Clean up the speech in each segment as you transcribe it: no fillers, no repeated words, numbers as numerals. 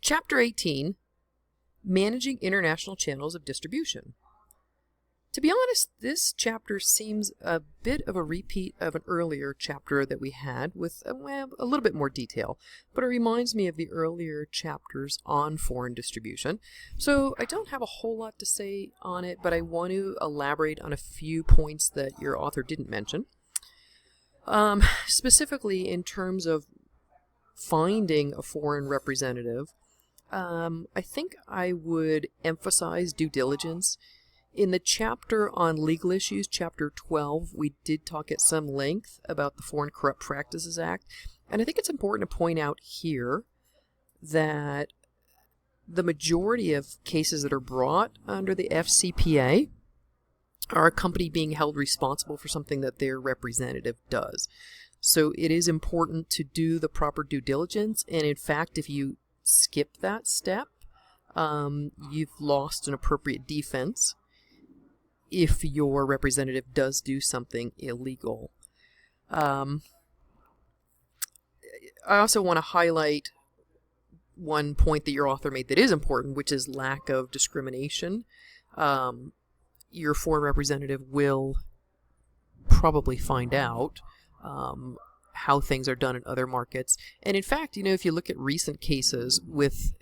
Chapter 18, Managing International Channels of Distribution. To be honest, this chapter seems a bit of a repeat of an earlier chapter that we had with a little bit more detail, but it reminds me of the earlier chapters on foreign distribution. So I don't have a whole lot to say on it, but I want to elaborate on a few points that your author didn't mention. Specifically in terms of finding a foreign representative, I think I would emphasize due diligence. In the chapter on legal issues, chapter 12, we did talk at some length about the Foreign Corrupt Practices Act, and I think it's important to point out here that the majority of cases that are brought under the FCPA are a company being held responsible for something that their representative does. So it is important to do the proper due diligence, and in fact, if you skip that step, you've lost an appropriate defense if your representative does do something illegal. I also want to highlight one point that your author made that is important, which is lack of discrimination. Your foreign representative will probably find out how things are done in other markets. And in fact, if you look at recent cases with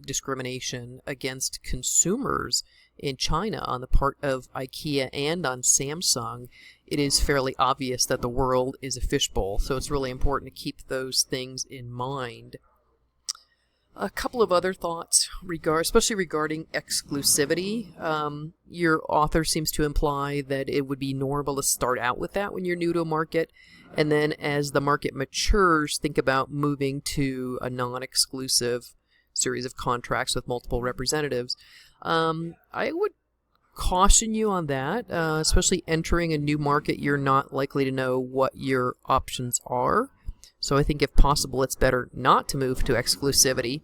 discrimination against consumers in China on the part of IKEA and on Samsung, it is fairly obvious that the world is a fishbowl. So it's really important to keep those things in mind. A couple of other thoughts, especially regarding exclusivity. Your author seems to imply that it would be normal to start out with that when you're new to a market, and then as the market matures, think about moving to a non-exclusive series of contracts with multiple representatives. I would caution you on that, especially entering a new market. You're not likely to know what your options are. So I think if possible, it's better not to move to exclusivity.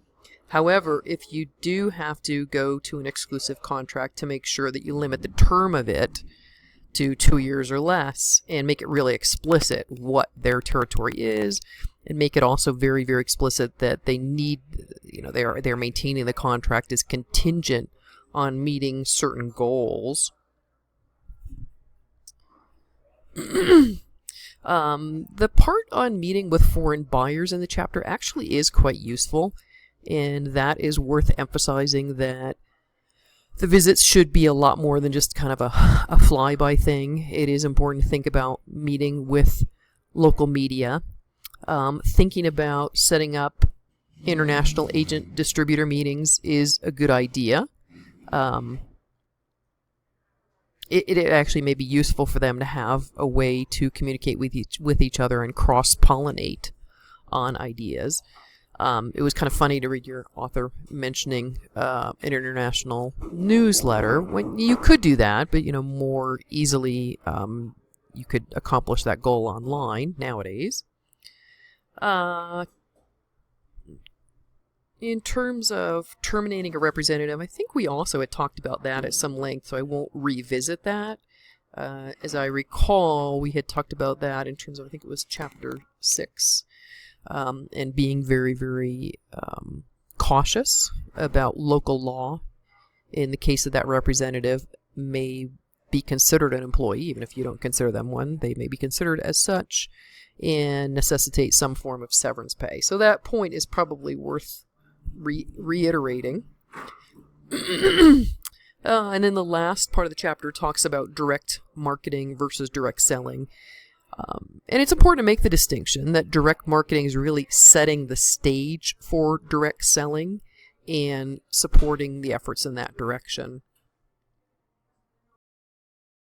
However, if you do have to go to an exclusive contract, to make sure that you limit the term of it to 2 years or less and make it really explicit what their territory is, and make it also very, very explicit that they need, they're maintaining the contract is contingent on meeting certain goals. The part on meeting with foreign buyers in the chapter actually is quite useful, and that is worth emphasizing that the visits should be a lot more than just kind of a flyby thing. It is important to think about meeting with local media, thinking about setting up international agent distributor meetings is a good idea. It actually may be useful for them to have a way to communicate with each other and cross-pollinate on ideas. It was kind of funny to read your author mentioning an international newsletter. When you could do that, but more easily you could accomplish that goal online nowadays. In terms of terminating a representative, I think we also had talked about that at some length, so I won't revisit that. As I recall, we had talked about that in terms of, I think it was chapter 6, and being very, very cautious about local law. In the case of that representative may be considered an employee, even if you don't consider them one, they may be considered as such and necessitate some form of severance pay. So that point is probably worth reiterating. And then the last part of the chapter talks about direct marketing versus direct selling. And it's important to make the distinction that direct marketing is really setting the stage for direct selling and supporting the efforts in that direction.